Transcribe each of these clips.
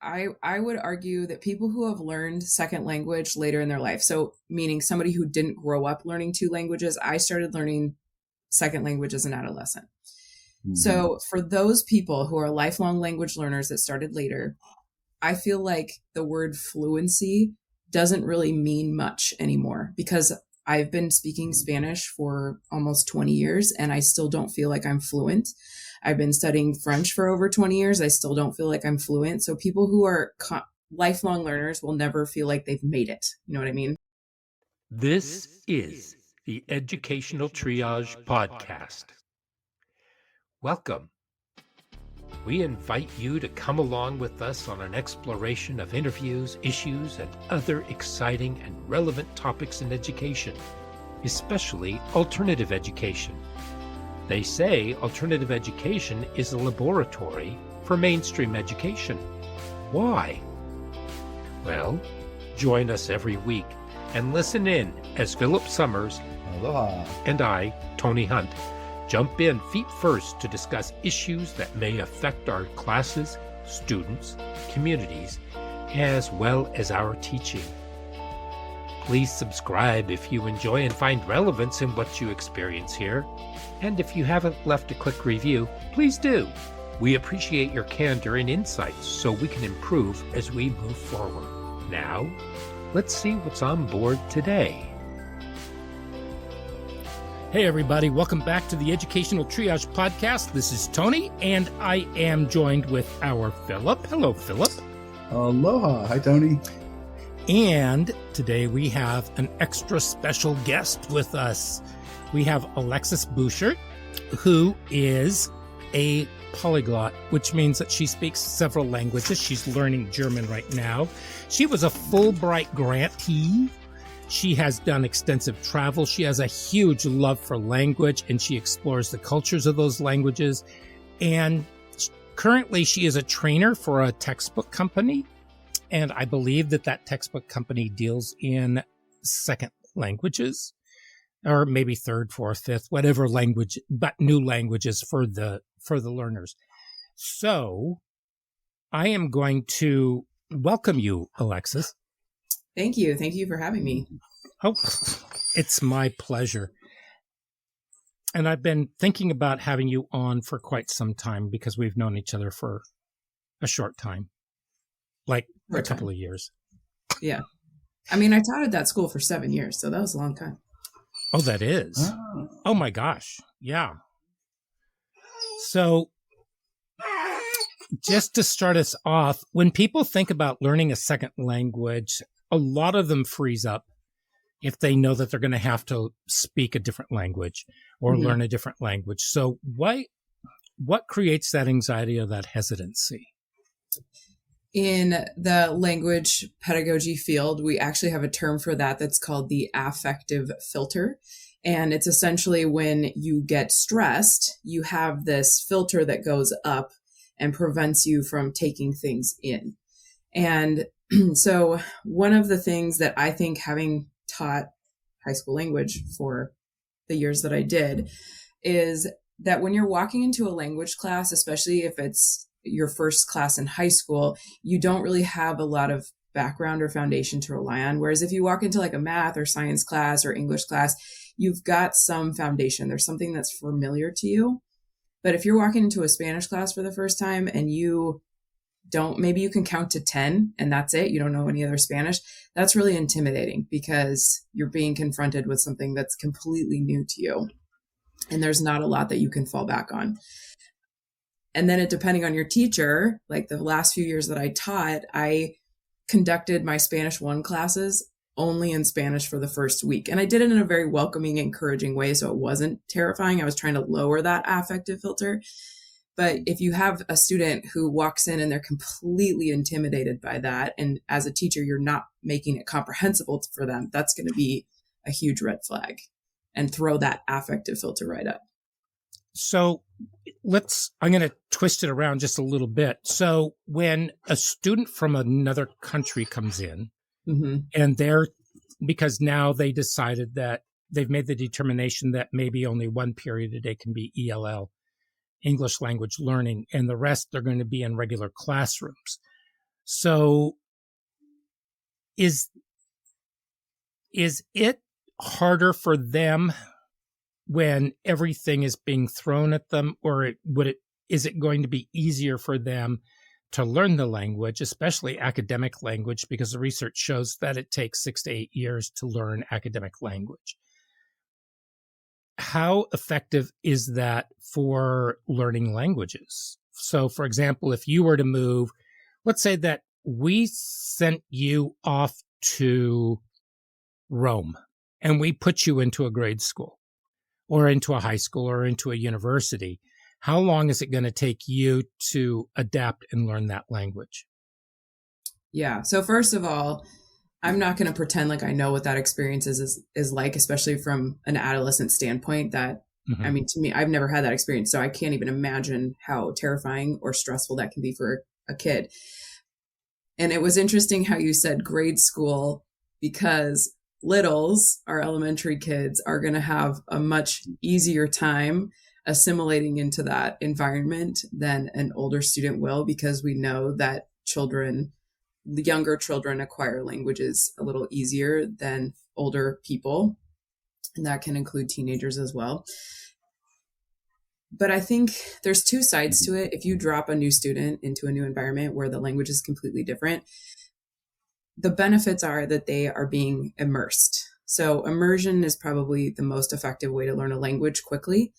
I would argue that people who have learned second language later in their life, so meaning somebody who didn't grow up learning two languages, I started learning second language as an adolescent. Mm-hmm. So for those people who are lifelong language learners that started later, I feel like the word fluency doesn't really mean much anymore, because I've been speaking Spanish for almost 20 years and I still don't feel like I'm fluent. I've been studying French for over 20 years. I still don't feel like I'm fluent. So people who are lifelong learners will never feel like they've made it. You know what I mean? This is the Educational Triage Podcast. Welcome. We invite you to come along with us on an exploration of interviews, issues, and other exciting and relevant topics in education, especially alternative education. They say alternative education is a laboratory for mainstream education. Why? Well, join us every week and listen in as Philip Summers Aloha. And I, Tony Hunt, jump in feet first to discuss issues that may affect our classes, students, communities, as well as our teaching. Please subscribe if you enjoy and find relevance in what you experience here. And if you haven't left a quick review, please do. We appreciate your candor and insights so we can improve as we move forward. Now, let's see what's on board today. Hey everybody, welcome back to the Educational Triage Podcast. This is Tony, and I am joined with our Philip. Hello, Philip. Aloha. Hi, Tony. And today we have an extra special guest with us. We have Alexis Buschert, who is a polyglot, which means that she speaks several languages. She's learning German right now. She was a Fulbright grantee. She has done extensive travel. She has a huge love for language, and she explores the cultures of those languages. And currently, she is a trainer for a textbook company. And I believe that textbook company deals in second languages, or maybe third, fourth, fifth, whatever language, but new languages for the learners. So I am going to welcome you, Alexis. Thank you. Thank you for having me. Oh, it's my pleasure. And I've been thinking about having you on for quite some time because we've known each other for a short time, like a couple of years. Yeah. I mean, I taught at that school for 7 years, so that was a long time. Oh, that is? Oh my gosh. Yeah. So just to start us off, when people think about learning a second language, a lot of them freeze up if they know that they're going to have to speak a different language or learn a different language. So what creates that anxiety or that hesitancy? In the language pedagogy field, we actually have a term for that that's called the affective filter. And it's essentially when you get stressed, you have this filter that goes up and prevents you from taking things in. And so one of the things that I think, having taught high school language for the years that I did, is that when you're walking into a language class, especially if it's your first class in high school, you don't really have a lot of background or foundation to rely on. Whereas if you walk into like a math or science class or English class, you've got some foundation. There's something that's familiar to you. But if you're walking into a Spanish class for the first time and maybe you can count to 10 and that's it, you don't know any other Spanish, that's really intimidating because you're being confronted with something that's completely new to you. And there's not a lot that you can fall back on. And then depending on your teacher, like the last few years that I taught, I conducted my Spanish 1 classes only in Spanish for the first week. And I did it in a very welcoming, encouraging way. So it wasn't terrifying. I was trying to lower that affective filter. But if you have a student who walks in and they're completely intimidated by that, and as a teacher, you're not making it comprehensible for them, that's going to be a huge red flag and throw that affective filter right up. So I'm going to twist it around just a little bit. So when a student from another country comes in and because now they decided that they've made the determination that maybe only one period a day can be ELL, English language learning, and the rest they're going to be in regular classrooms. So is it harder for them when everything is being thrown at them, or is it going to be easier for them to learn the language, especially academic language, because the research shows that it takes 6 to 8 years to learn academic language? How effective is that for learning languages? So, for example, if you were to move, let's say that we sent you off to Rome and we put you into a grade school or into a high school or into a university. How long is it going to take you to adapt and learn that language? Yeah. So first of all, I'm not going to pretend like I know what that experience is like, especially from an adolescent standpoint. That, I mean, to me, I've never had that experience, so I can't even imagine how terrifying or stressful that can be for a kid. And it was interesting how you said grade school, because littles, our elementary kids, are going to have a much easier time assimilating into that environment than an older student will, because we know that the younger children acquire languages a little easier than older people. And that can include teenagers as well. But I think there's two sides to it. If you drop a new student into a new environment where the language is completely different, the benefits are that they are being immersed. So immersion is probably the most effective way to learn a language quickly.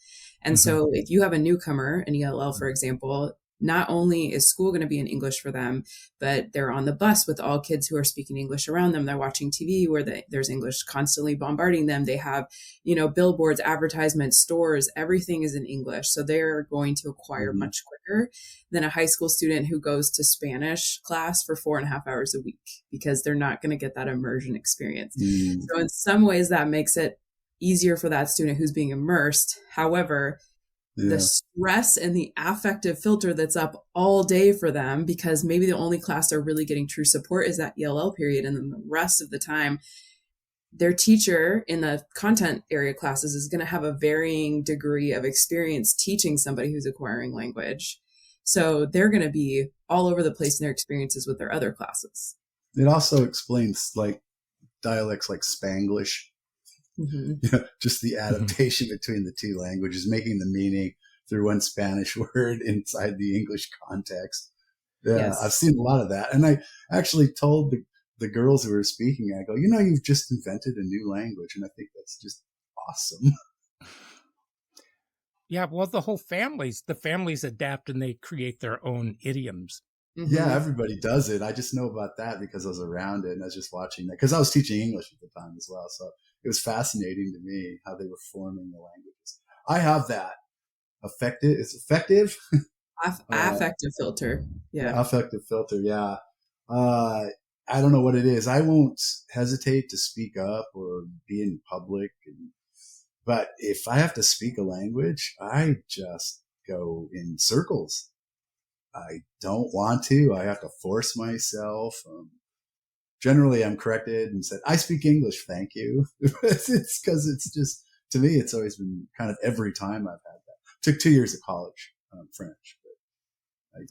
And so if you have a newcomer, an ELL, for example, not only is school going to be in English for them, but they're on the bus with all kids who are speaking English around them. They're watching TV where there's English constantly bombarding them. They have, billboards, advertisements, stores, everything is in English. So they're going to acquire much quicker than a high school student who goes to Spanish class for 4.5 hours a week, because they're not going to get that immersion experience. So in some ways that makes it easier for that student who's being immersed. However, the stress and the affective filter that's up all day for them, because maybe the only class they're really getting true support is that ELL period. And then the rest of the time, their teacher in the content area classes is going to have a varying degree of experience teaching somebody who's acquiring language. So they're going to be all over the place in their experiences with their other classes. It also explains like dialects like Spanglish. Just the adaptation between the two languages, making the meaning through one Spanish word inside the English context. Yes. I've seen a lot of that. And I actually told the girls who were speaking, I go, you've just invented a new language. And I think that's just awesome. Yeah, well, the families adapt and they create their own idioms. Yeah, everybody does it. I just know about that because I was around it and I was just watching that, because I was teaching English at the time as well. So it was fascinating to me how they were forming the languages. I have that affective. It's effective. Affective filter. Yeah. Affective filter. Yeah. I don't know what it is. I won't hesitate to speak up or be in public. But if I have to speak a language, I just go in circles. I don't want to. I have to force myself. Generally, I'm corrected and said, I speak English, thank you. It's because it's just, to me, it's always been kind of every time I've had that. Took 2 years of college, French. But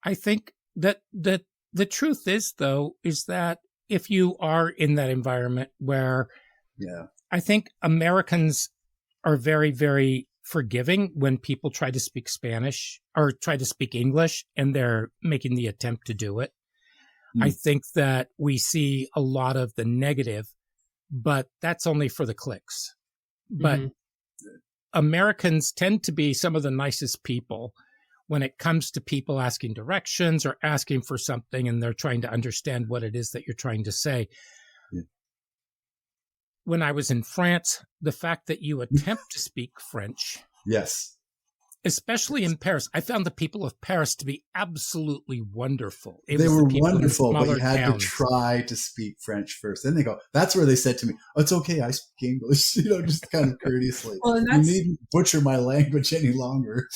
I think that the truth is, though, is that if you are in that environment where I think Americans are very, very forgiving when people try to speak Spanish or try to speak English and they're making the attempt to do it. I think that we see a lot of the negative, but that's only for the clicks. But Americans tend to be some of the nicest people when it comes to people asking directions or asking for something and they're trying to understand what it is that you're trying to say. When I was in France, the fact that you attempt to speak French, especially in Paris, I found the people of Paris to be absolutely wonderful. They were wonderful, but you had to try to speak French first. Then they go, that's where they said to me, oh, it's okay, I speak English, just kind of courteously. Well, you needn't butcher my language any longer.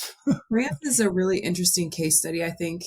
France is a really interesting case study, I think,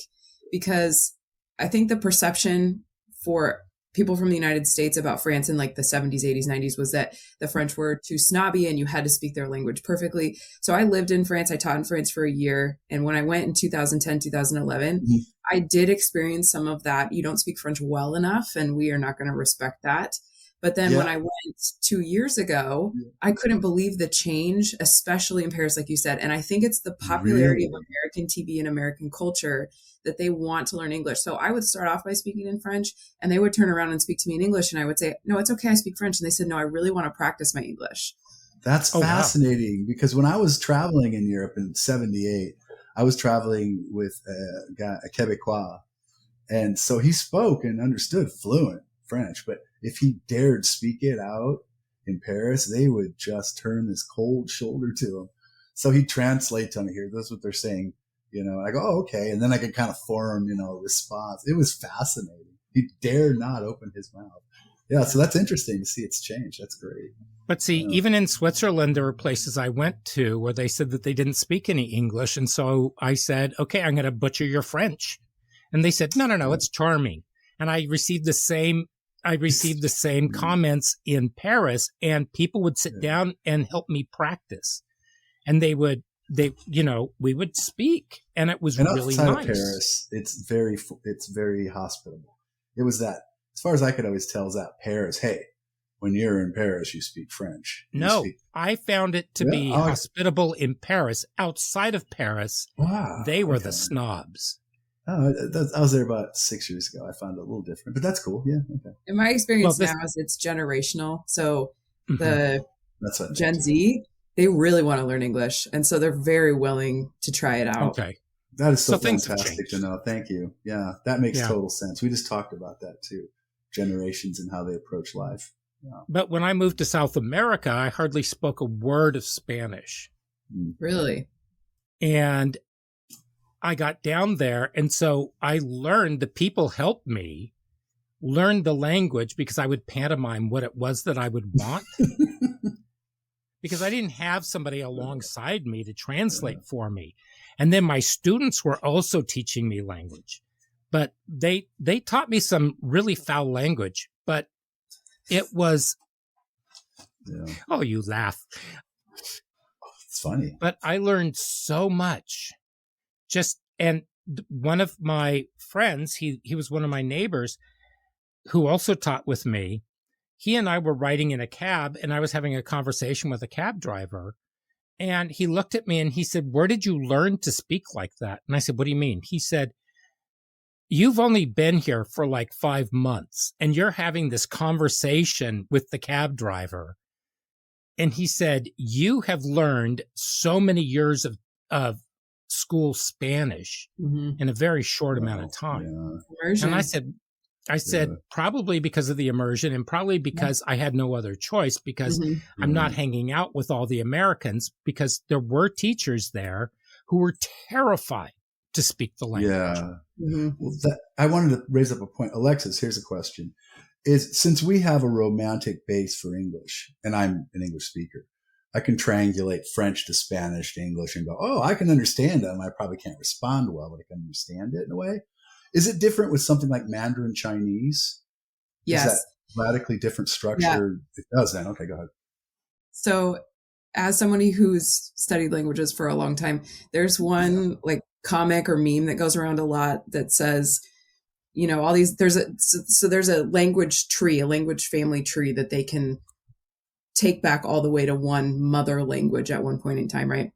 because I think the perception for people from the United States about France in like the 70s, 80s, 90s was that the French were too snobby and you had to speak their language perfectly. So I lived in France. I taught in France for a year. And when I went in 2010, 2011, Mhm. I did experience some of that. You don't speak French well enough, and we are not going to respect that. But then when Yeah. I went 2 years ago, Yeah. I couldn't believe the change, especially in Paris, like you said. And I think it's the popularity Really? of American TV and American culture that they want to learn English. So I would start off by speaking in French, and they would turn around and speak to me in English. And I would say, no, it's okay. I speak French. And they said, no, I really want to practice my English. That's Oh, wow. fascinating, because when I was traveling in Europe in 78, I was traveling with a guy, a Quebecois. And so he spoke and understood fluent French, but if he dared speak it out in Paris, they would just turn this cold shoulder to him. So he'd translate to me here. This is what they're saying, and I go, oh, okay. And then I could kind of form, a response. It was fascinating. He dared not open his mouth. Yeah. So that's interesting to see it's changed. That's great. But see, Yeah. even in Switzerland, there were places I went to where they said that they didn't speak any English. And so I said, okay, I'm going to butcher your French. And they said, no, it's charming. And I received the same comments in Paris, and people would sit down and help me practice. And we would speak, and it was And really outside nice. of Paris, it's very hospitable. It was that, as far as I could always tell, is that Paris, hey, when you're in Paris, you speak French. I found it to be hospitable in Paris. Outside of Paris, they were the snobs. Oh, I was there about 6 years ago. I found it a little different, but that's cool. Yeah. Okay. In my experience now is it's generational. So the That's what Gen Z, they really want to learn English. And so they're very willing to try it out. Okay. That is so things have fantastic to changed. know. Thank you. Yeah, that makes total sense. We just talked about that too. Generations and how they approach life. Yeah. But when I moved to South America, I hardly spoke a word of Spanish. Really? And I got down there, and so I learned, the people helped me learn the language because I would pantomime what it was that I would want. Because I didn't have somebody alongside me to translate for me. And then my students were also teaching me language. But they taught me some really foul language, but it was, oh, you laugh. It's funny. But I learned so much. And one of my friends, he was one of my neighbors who also taught with me. He and I were riding in a cab, and I was having a conversation with a cab driver. And he looked at me and he said, where did you learn to speak like that? And I said, what do you mean? He said, you've only been here for like 5 months, and you're having this conversation with the cab driver. And he said, you have learned so many years of school Spanish in a very short amount of time. Immersion. And I said, probably because of the immersion, and probably because I had no other choice, because I'm not hanging out with all the Americans, because there were teachers there who were terrified to speak the language. Yeah. Well, I wanted to raise up a point. Alexis, here's a question. Since we have a romantic base for English, and I'm an English speaker, I can triangulate French to Spanish to English and go, oh, I can understand them. I probably can't respond well, but I can understand it in a way. Is it different with something like Mandarin Chinese? Yes. Is that radically different structure? Yeah. It does then. Okay, go ahead. So as somebody who's studied languages for a long time, there's one like comic or meme that goes around a lot that says, all these, there's a language tree, a language family tree that they can take back all the way to one mother language at one point in time, right?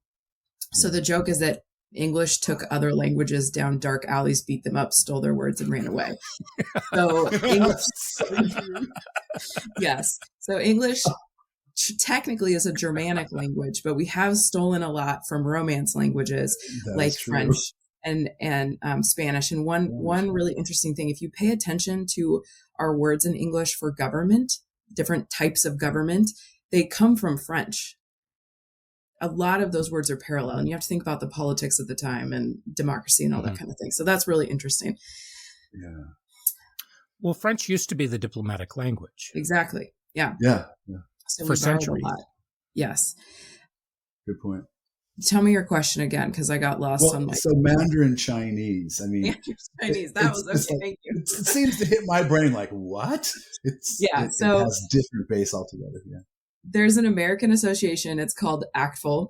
So the joke is that English took other languages down dark alleys, beat them up, stole their words, and ran away. So English, yes. So English technically is a Germanic language, but we have stolen a lot from Romance languages like French and Spanish. And one really interesting thing, if you pay attention to our words in English for government, different types of government, they come from French. A lot of those words are parallel, and you have to think about the politics of the time and democracy and all that kind of thing. So that's really interesting. Yeah. Well, French used to be the diplomatic language. Exactly. Yeah. Yeah. So for centuries. Yes. Good point. Tell me your question again, because I got lost on Well, my so Mandarin Chinese. I mean, Chinese. That was okay. like, Thank you. it seems to hit my brain like, what? Yeah. It So has different base altogether. Yeah. there's an American association. It's called ACTFL,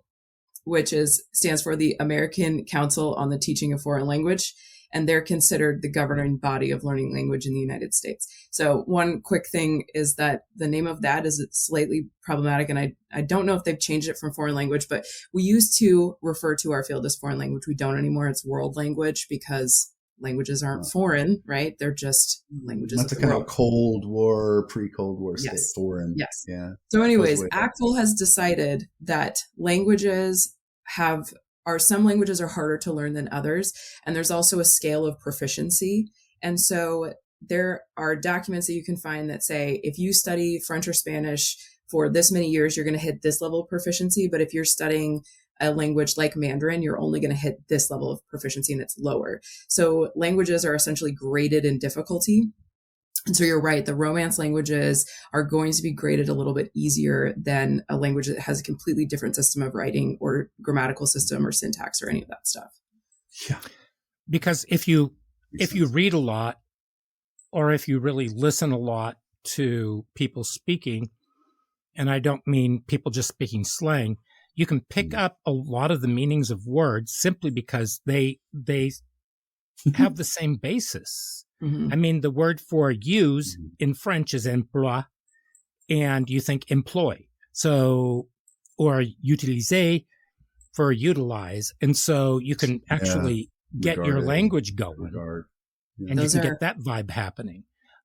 which stands for the American Council on the Teaching of Foreign Language, and they're considered the governing body of learning language in the United States. So one quick thing is that the name of that is slightly problematic, and I don't know if they've changed it from foreign language, but we used to refer to our field as foreign language. We don't anymore. It's world language because languages aren't foreign, right? They're just languages That's of a the kind world. of Cold War, pre-Cold War state, Yes. foreign. Yes. Yeah. So anyways, Goes way back. ACTFL has decided that languages some languages are harder to learn than others. And there's also a scale of proficiency. And so there are documents that you can find that say, if you study French or Spanish for this many years, you're going to hit this level of proficiency. But if you're studying a language like Mandarin, you're only going to hit this level of proficiency and it's lower. So languages are essentially graded in difficulty. And so you're right, the Romance languages are going to be graded a little bit easier than a language that has a completely different system of writing or grammatical system or syntax or any of that stuff. Yeah. Because if you read a lot, or if you really listen a lot to people speaking, and I don't mean people just speaking slang, you can pick up a lot of the meanings of words simply because they have the same basis. Mm-hmm. I mean, the word for use in French is emploi, and you think employ. So, or utiliser for utilize. And so you can actually get your language going. And you can get that vibe happening.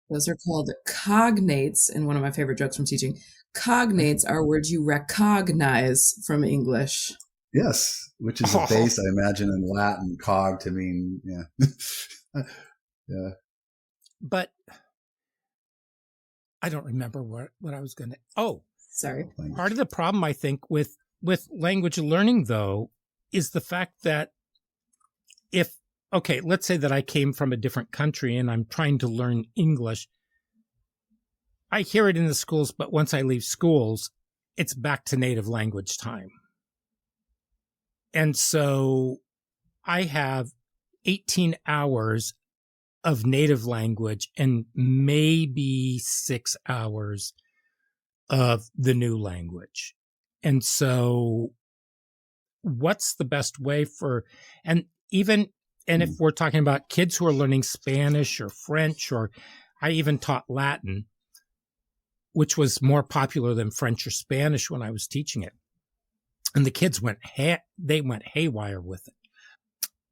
Those are called cognates. And one of my favorite jokes from teaching, cognates are words you recognize from English. Yes, which is a base, I imagine, in Latin, cog to mean, yeah. Yeah. But I don't remember what I was going to. Oh, sorry. Part of the problem, I think, with language learning, though, is the fact that let's say that I came from a different country and I'm trying to learn English. I hear it in the schools, but once I leave schools, it's back to native language time. And so I have 18 hours of native language and maybe 6 hours of the new language. And so what's the best way and if we're talking about kids who are learning Spanish or French, or I even taught Latin, which was more popular than French or Spanish when I was teaching it. And the kids went haywire with it.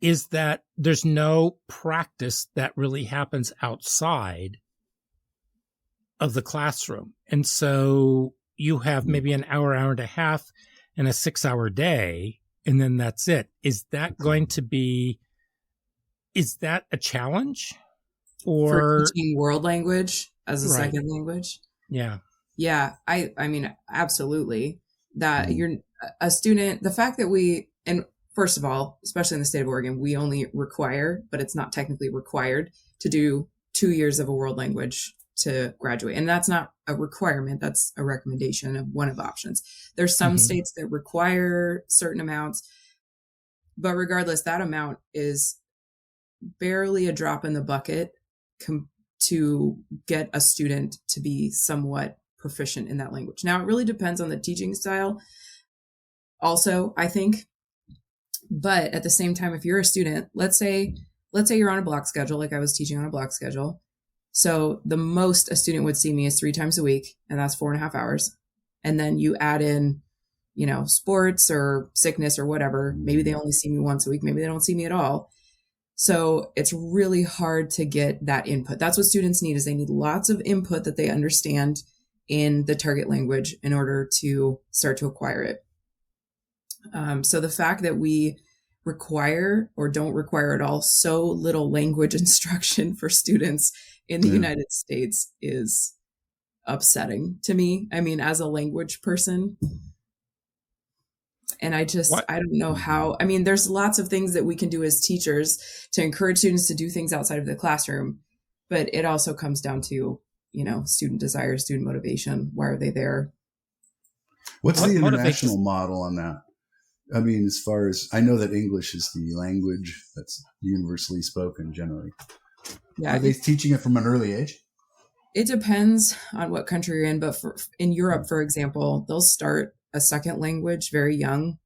Is that there's no practice that really happens outside of the classroom. And so you have maybe an hour and a half and a 6-hour day, and then that's it. Is that a challenge? Or for teaching world language as a second language? Yeah. Yeah. I mean, absolutely. That you're a student, the fact that and first of all, especially in the state of Oregon, we only require, but it's not technically required, to do 2 years of a world language to graduate. And that's not a requirement. That's a recommendation of one of options. There's some states that require certain amounts, but regardless, that amount is barely a drop in the bucket to get a student to be somewhat proficient in that language. Now, it really depends on the teaching style also, I think. But at the same time, if you're a student, let's say you're on a block schedule, like I was teaching on a block schedule. So the most a student would see me is 3 times a week, and that's 4.5 hours. And then you add in, sports or sickness or whatever. Maybe they only see me once a week. Maybe they don't see me at all. So it's really hard to get that input. That's what students need, is they need lots of input that they understand in the target language in order to start to acquire it. So the fact that we require or don't require at all so little language instruction for students in the United States is upsetting to me. I mean, as a language person, and I don't know how. I mean, there's lots of things that we can do as teachers to encourage students to do things outside of the classroom, but it also comes down to, student desire, student motivation. Why are they there? What's the international model on that? I mean, as far as I know that English is the language that's universally spoken generally. Yeah, Are they teaching it from an early age? it depends on what country you're in, but in Europe, for example, they'll start a second language very young,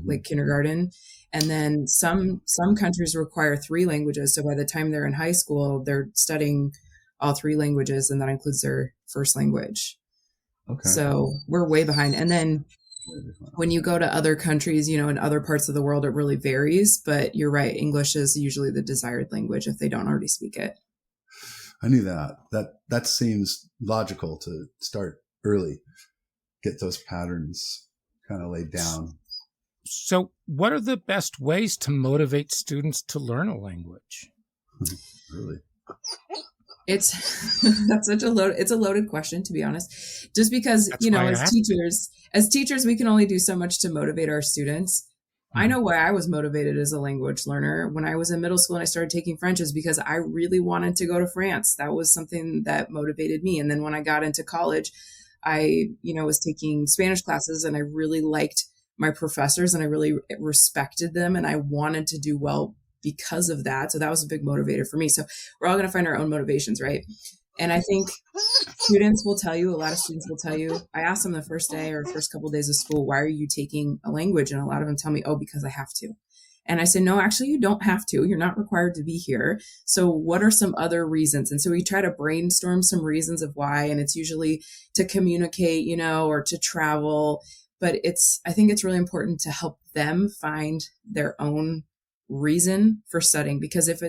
like kindergarten, and then some countries require three languages. So by the time they're in high school, they're studying all three languages, and that includes their first language. Okay. So we're way behind. And then when you go to other countries, in other parts of the world, it really varies. But you're right, English is usually the desired language if they don't already speak it. I knew that. That seems logical to start early, get those patterns kind of laid down. So what are the best ways to motivate students to learn a language? Really? It's it's a loaded question, to be honest, just because, as teachers, we can only do so much to motivate our students. I know why I was motivated as a language learner when I was in middle school and I started taking French is because I really wanted to go to France. That was something that motivated me. And then when I got into college, I, was taking Spanish classes and I really liked my professors and I really respected them and I wanted to do well because of that. So that was a big motivator for me. So we're all going to find our own motivations, right? And I think students will tell you, a lot of students will tell you, I asked them the first day or first couple of days of school, why are you taking a language? And a lot of them tell me, oh, because I have to. And I said, no, actually, you don't have to. You're not required to be here. So what are some other reasons? And so we try to brainstorm some reasons of why. And it's usually to communicate, or to travel. But I think it's really important to help them find their own reason for studying, because if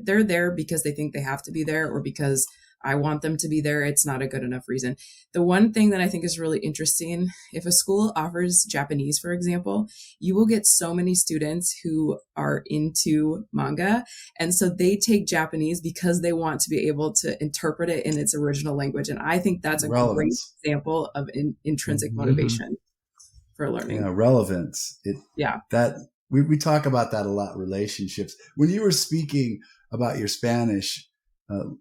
they're there because they think they have to be there or because I want them to be there, it's not a good enough reason. The one thing that I think is really interesting, if a school offers Japanese, for example, you will get so many students who are into manga. And so they take Japanese because they want to be able to interpret it in its original language. And I think that's a great example of intrinsic motivation for learning. Yeah, relevance. We talk about that a lot, relationships. When you were speaking about your Spanish,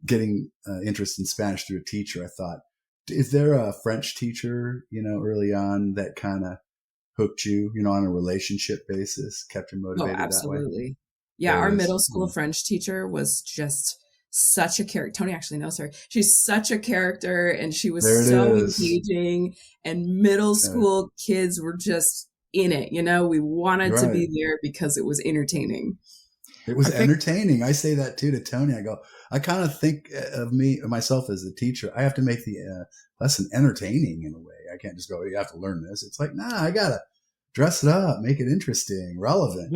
getting interest in Spanish through a teacher, I thought, is there a French teacher, early on that kind of hooked you, on a relationship basis, kept you motivated that way? Absolutely. Yeah, our middle school French teacher was just such a character. Tony actually knows her. She's such a character and she was so engaging, and middle school kids were just in it. We wanted to be there because it was entertaining. It was entertaining. I say that too to Tony. I go, I kind of think of myself as a teacher. I have to make the lesson entertaining in a way. I can't just go, you have to learn this. It's like, nah, I got to dress it up, make it interesting, relevant.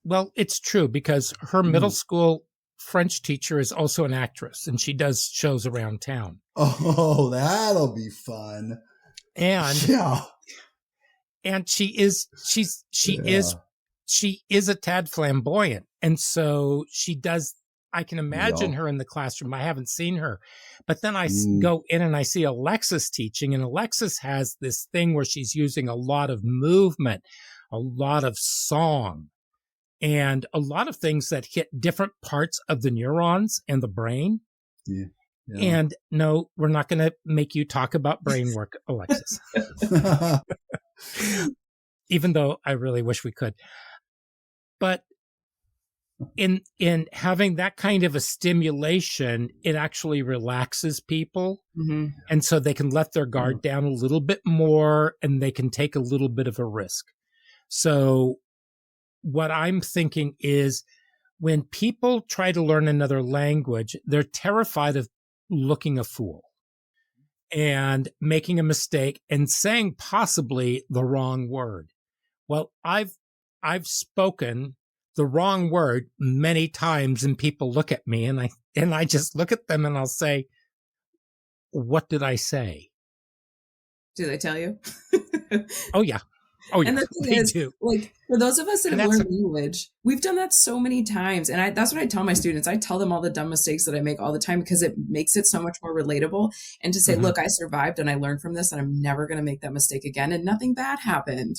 Well, it's true because her middle school French teacher is also an actress and she does shows around town. Oh, that'll be fun. And and she is a tad flamboyant. And so she does, I can imagine her in the classroom. I haven't seen her, but then I go in and I see Alexis teaching, and Alexis has this thing where she's using a lot of movement, a lot of song, and a lot of things that hit different parts of the neurons and the brain. Yeah. And no, we're not going to make you talk about brain work, Alexis. Even though I really wish we could. But in having that kind of a stimulation, it actually relaxes people. Mm-hmm. And so they can let their guard down a little bit more and they can take a little bit of a risk. So what I'm thinking is when people try to learn another language, they're terrified of looking a fool and making a mistake and saying possibly the wrong word. Well, I've spoken the wrong word many times and people look at me and I just look at them and I'll say, what did I say? Do they tell you? Oh, yeah. Oh, yeah. And the thing is, like, for those of us that have learned language, we've done that so many times. And that's what I tell my students. I tell them all the dumb mistakes that I make all the time because it makes it so much more relatable. And to say, look, I survived and I learned from this and I'm never going to make that mistake again. And nothing bad happened.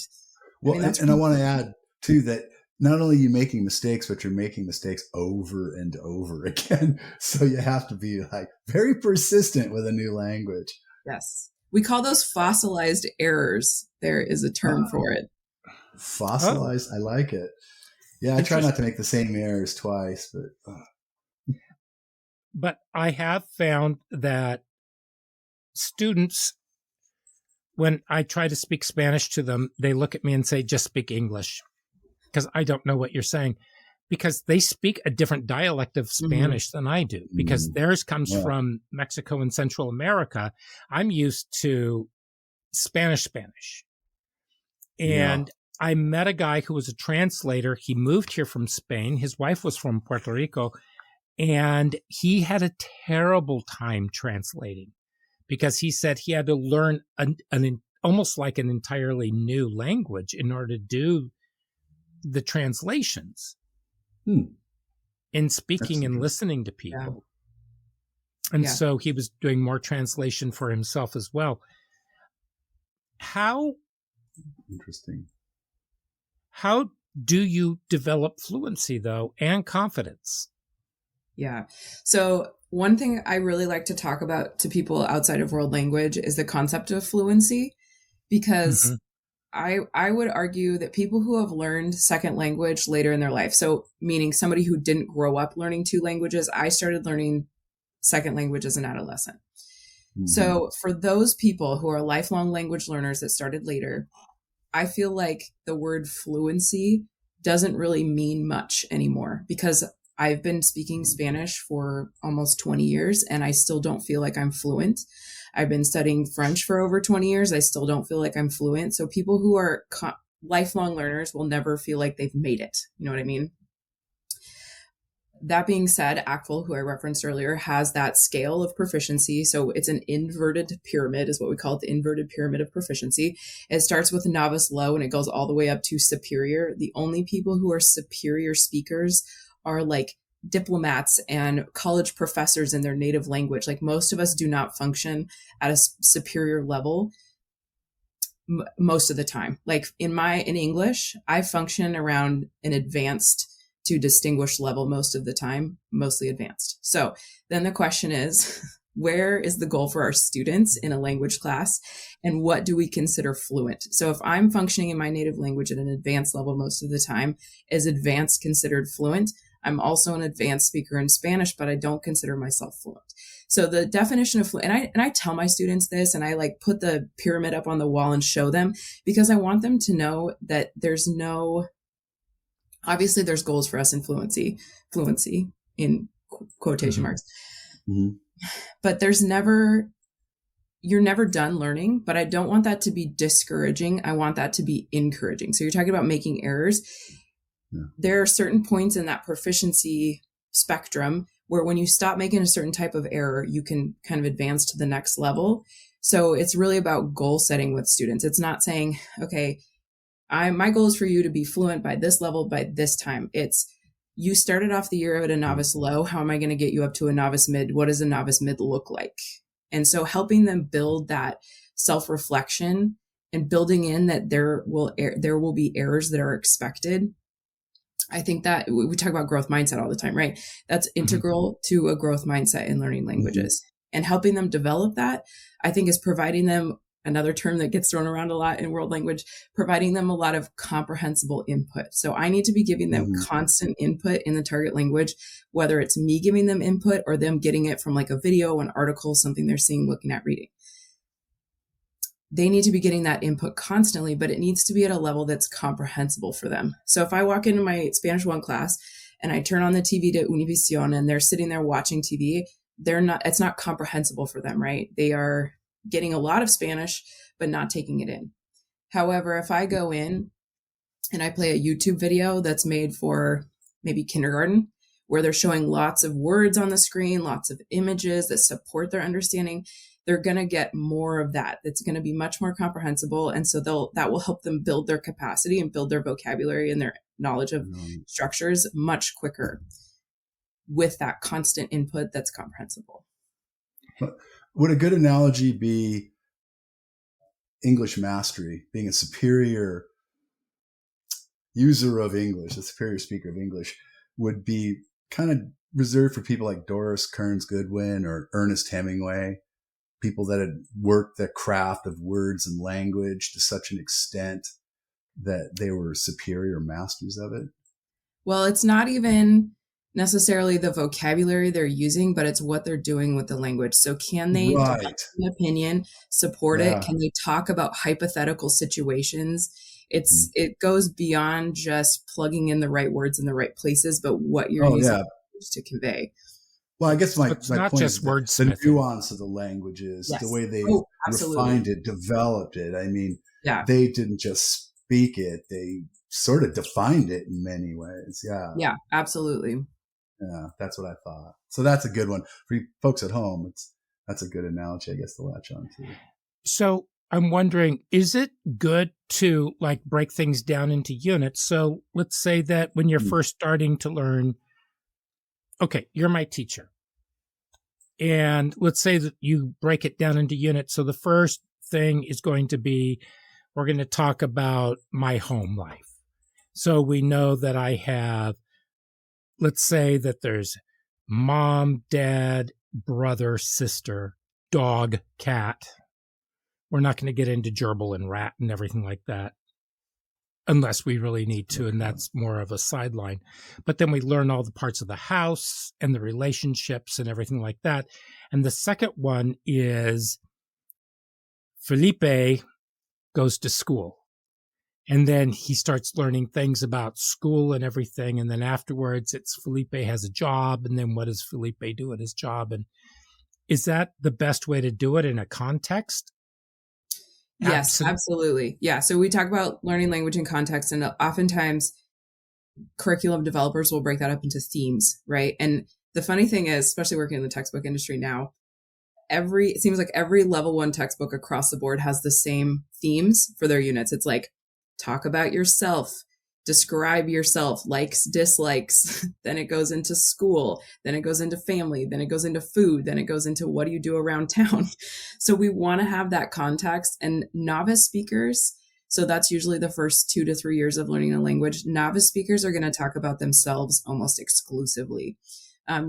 Well, I want to add, too, that not only are you making mistakes, but you're making mistakes over and over again. So you have to be like very persistent with a new language. Yes. We call those fossilized errors. There is a term for it. Fossilized. I like it. Yeah, I try not to make the same errors twice, but I have found that students, when I try to speak Spanish to them, they look at me and say, just speak English, because I don't know what you're saying, because they speak a different dialect of Spanish than I do, because theirs comes from Mexico and Central America. I'm used to Spanish. And I met a guy who was a translator. He moved here from Spain. His wife was from Puerto Rico, and he had a terrible time translating, because he said he had to learn almost like an entirely new language in order to do the translations in speaking and listening to people. Yeah. And so he was doing more translation for himself as well. Interesting. How do you develop fluency, though, and confidence? Yeah. So one thing I really like to talk about to people outside of world language is the concept of fluency, because I would argue that people who have learned second language later in their life, so meaning somebody who didn't grow up learning two languages, I started learning second language as an adolescent. So for those people who are lifelong language learners that started later, I feel like the word fluency doesn't really mean much anymore, because I've been speaking Spanish for almost 20 years and I still don't feel like I'm fluent. I've been studying French for over 20 years. I still don't feel like I'm fluent. So people who are lifelong learners will never feel like they've made it. You know what I mean? That being said, ACTFL, who I referenced earlier, has that scale of proficiency. So it's an inverted pyramid is what we call it, the inverted pyramid of proficiency. It starts with novice low and it goes all the way up to superior. The only people who are superior speakers are like diplomats and college professors in their native language. Like most of us do not function at a superior level most of the time. Like in English, I function around an advanced to distinguished level most of the time, mostly advanced. So then the question is, where is the goal for our students in a language class? And what do we consider fluent? So if I'm functioning in my native language at an advanced level most of the time, is advanced considered fluent? I'm also an advanced speaker in Spanish, but I don't consider myself fluent. So the definition of fluent, and I tell my students this, and I like put the pyramid up on the wall and show them, because I want them to know that obviously there's goals for us in fluency in quotation marks, but you're never done learning, but I don't want that to be discouraging. I want that to be encouraging. So you're talking about making errors. Yeah. There are certain points in that proficiency spectrum where when you stop making a certain type of error, you can kind of advance to the next level. So it's really about goal setting with students. It's not saying, okay, my goal is for you to be fluent by this level by this time. It's you started off the year at a novice low. How am I going to get you up to a novice mid? What does a novice mid look like? And so helping them build that self-reflection and building in that there will be errors that are expected. I think that we talk about growth mindset all the time, right? That's integral to a growth mindset in learning languages. And helping them develop that, I think, is providing them, another term that gets thrown around a lot in world language, providing them a lot of comprehensible input. So I need to be giving them constant input in the target language, whether it's me giving them input or them getting it from like a video, an article, something they're seeing, looking at, reading. They need to be getting that input constantly, but it needs to be at a level that's comprehensible for them. So if I walk into my Spanish 1 class and I turn on the TV to Univision and they're sitting there watching TV, it's not comprehensible for them, right? They are getting a lot of Spanish, but not taking it in. However, if I go in and I play a YouTube video that's made for maybe kindergarten, where they're showing lots of words on the screen, lots of images that support their understanding, they're going to get more of that. It's going to be much more comprehensible. And so that will help them build their capacity and build their vocabulary and their knowledge of structures much quicker with that constant input that's comprehensible. Would a good analogy be English mastery, being a superior user of English, a superior speaker of English, would be kind of reserved for people like Doris Kearns Goodwin or Ernest Hemingway, people that had worked the craft of words and language to such an extent that they were superior masters of it? Well, it's not even necessarily the vocabulary they're using, but it's what they're doing with the language. So can they develop Right. an opinion, support it? Yeah. Can they talk about hypothetical situations? It goes beyond just plugging in the right words in the right places, but what you're Oh, using yeah. to convey. Well, I guess So my it's not point just is that the wordsmithing. nuance of the languages, the Yes. way they've Oh, absolutely. refined it, developed it. I mean, Yeah. they didn't just speak it; they sort of defined it in many ways. Yeah, Yeah, absolutely. yeah, that's what I thought. So that's a good one for you folks at home. That's a good analogy, I guess, to latch on to. So I'm wondering, is it good to like break things down into units? So let's say that when you're first starting to learn, okay, you're my teacher. And let's say that you break it down into units. So the first thing is going to be, we're going to talk about my home life. So we know that I have, let's say that there's mom, dad, brother, sister, dog, cat. We're not going to get into gerbil and rat and everything like that unless we really need to, and that's more of a sideline. But then we learn all the parts of the house and the relationships and everything like that. And the second one is Felipe goes to school. And then he starts learning things about school and everything. And then afterwards, it's Felipe has a job. And then what does Felipe do at his job? And is that the best way to do it in a context? Yes, absolutely. Yeah. So we talk about learning language in context, and oftentimes curriculum developers will break that up into themes, right? And the funny thing is, especially working in the textbook industry now, it seems like every level 1 textbook across the board has the same themes for their units. It's like, talk about yourself, describe yourself, likes, dislikes. Then it goes into school. Then it goes into family. Then it goes into food. Then it goes into what do you do around town? So we want to have that context. And novice speakers, so that's usually the first 2 to 3 years of learning a language. Novice speakers are going to talk about themselves almost exclusively.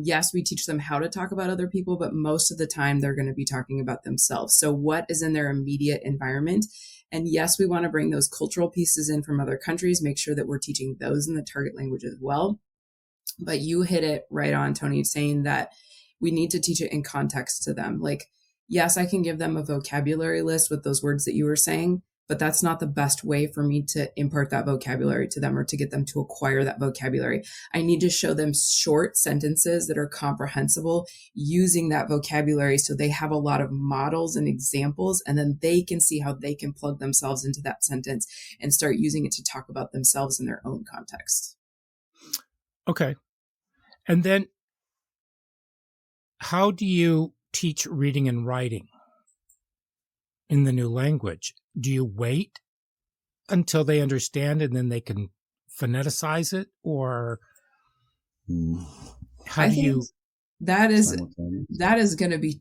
Yes, we teach them how to talk about other people, but most of the time they're going to be talking about themselves. So what is in their immediate environment? And yes, we want to bring those cultural pieces in from other countries, make sure that we're teaching those in the target language as well. But you hit it right on, Tony, saying that we need to teach it in context to them. Like, yes, I can give them a vocabulary list with those words that you were saying, but that's not the best way for me to impart that vocabulary to them or to get them to acquire that vocabulary. I need to show them short sentences that are comprehensible using that vocabulary so they have a lot of models and examples, and then they can see how they can plug themselves into that sentence and start using it to talk about themselves in their own context. Okay. And then how do you teach reading and writing in the new language? Do you wait until they understand and then they can phoneticize it? Or how do you? That is going to be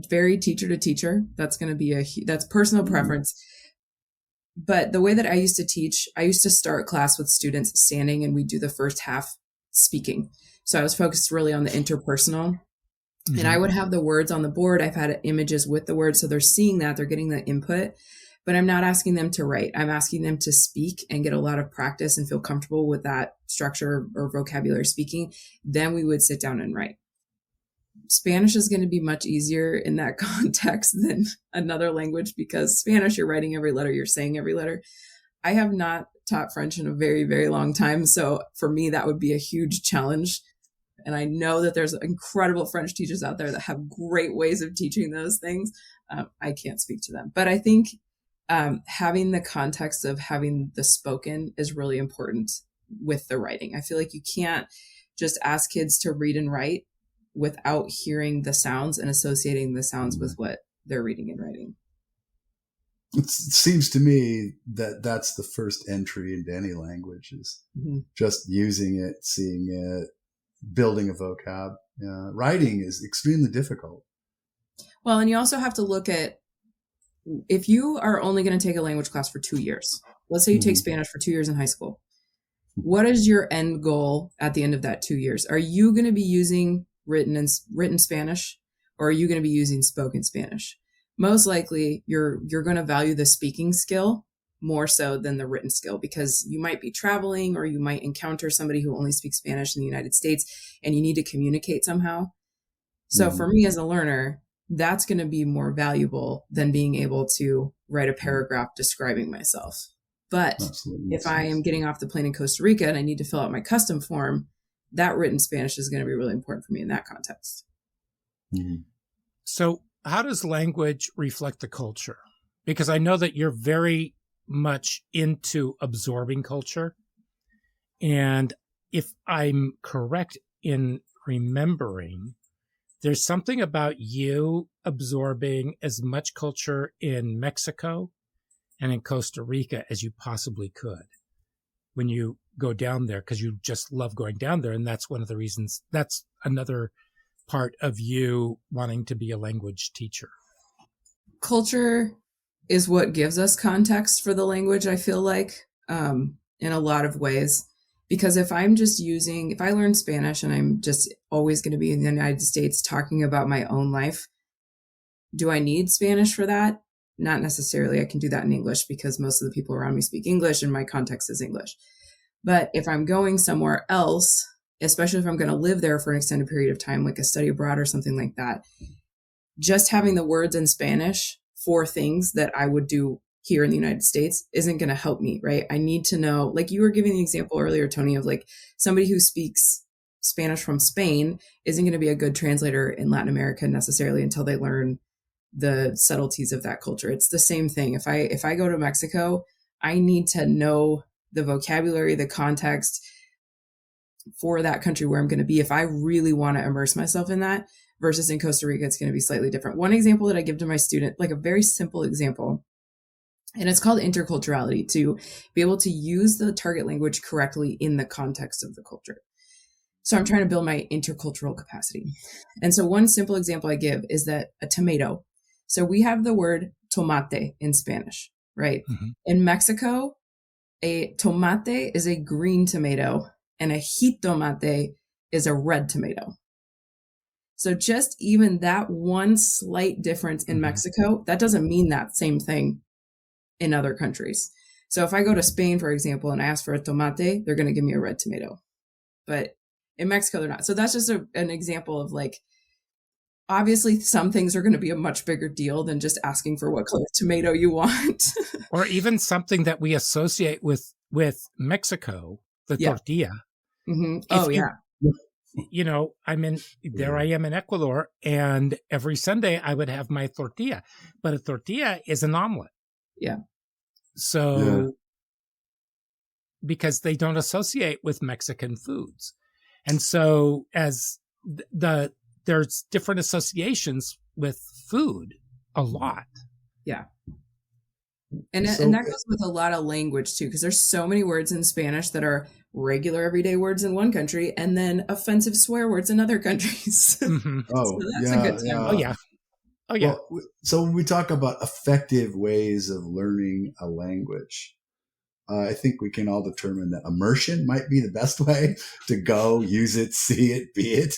very teacher to teacher. That's going to be that's personal preference. But the way that I used to teach, I used to start class with students standing, and we do the first half speaking. So I was focused really on the interpersonal. And I would have the words on the board. I've had images with the words. So they're seeing that, they're getting the input, but I'm not asking them to write. I'm asking them to speak and get a lot of practice and feel comfortable with that structure or vocabulary speaking. Then we would sit down and write. Spanish is going to be much easier in that context than another language, because Spanish, you're writing every letter, you're saying every letter. I have not taught French in a very, very long time. So for me, that would be a huge challenge. And I know that there's incredible French teachers out there that have great ways of teaching those things. I can't speak to them. But I think having the context of having the spoken is really important with the writing. I feel like you can't just ask kids to read and write without hearing the sounds and associating the sounds with what they're reading and writing. It seems to me that that's the first entry into any language, is just using it, seeing it, building a vocab. Writing is extremely difficult. Well, and you also have to look at, if you are only going to take a language class for 2 years, let's say you take Spanish for 2 years in high school, what is your end goal at the end of that 2 years? Are you going to be using written Spanish, or are you going to be using spoken Spanish? Most likely you're going to value the speaking skill more so than the written skill, because you might be traveling or you might encounter somebody who only speaks Spanish in the United States and you need to communicate somehow. So for me as a learner, that's going to be more valuable than being able to write a paragraph describing myself. But if I am getting off the plane in Costa Rica and I need to fill out my custom form, that written Spanish is going to be really important for me in that context. So how does language reflect the culture? Because I know that you're very much into absorbing culture. And if I'm correct in remembering, there's something about you absorbing as much culture in Mexico and in Costa Rica as you possibly could when you go down there, because you just love going down there. And that's one of the reasons, that's another part of you wanting to be a language teacher. Culture is what gives us context for the language, I feel like, in a lot of ways. Because if I learn Spanish and I'm just always going to be in the United States talking about my own life, do I need Spanish for that? Not necessarily. I can do that in English because most of the people around me speak English and my context is English. But if I'm going somewhere else, especially if I'm going to live there for an extended period of time, like a study abroad or something like that, just having the words in Spanish for things that I would do here in the United States isn't going to help me, right? I need to know, like you were giving the example earlier, Tony, of like somebody who speaks Spanish from Spain isn't going to be a good translator in Latin America necessarily until they learn the subtleties of that culture. It's the same thing. If I go to Mexico, I need to know the vocabulary, the context for that country where I'm going to be if I really want to immerse myself in that, versus in Costa Rica, it's going to be slightly different. One example that I give to my student, like a very simple example, and it's called interculturality, to be able to use the target language correctly in the context of the culture. So I'm trying to build my intercultural capacity. And so one simple example I give is that a tomato. So we have the word tomate in Spanish, right? In Mexico, a tomate is a green tomato and a jitomate is a red tomato. So just even that one slight difference in Mexico, that doesn't mean that same thing in other countries. So if I go to Spain, for example, and I ask for a tomate, they're going to give me a red tomato. But in Mexico, they're not. So that's just an example of like, obviously some things are going to be a much bigger deal than just asking for what color tomato you want. Or even something that we associate with Mexico, the tortilla. Oh, yeah. You know, I am in Ecuador, and every Sunday I would have my tortilla, but a tortilla is an omelet. Yeah. So, because they don't associate with Mexican foods. And so as there's different associations with food a lot. Yeah. And that goes with a lot of language too, because there's so many words in Spanish that are regular everyday words in one country and then offensive swear words in other countries. Oh, so that's a good time. Oh, yeah. Oh, yeah. Well, so when we talk about effective ways of learning a language, I think we can all determine that immersion might be the best way to go, use it, see it, be it.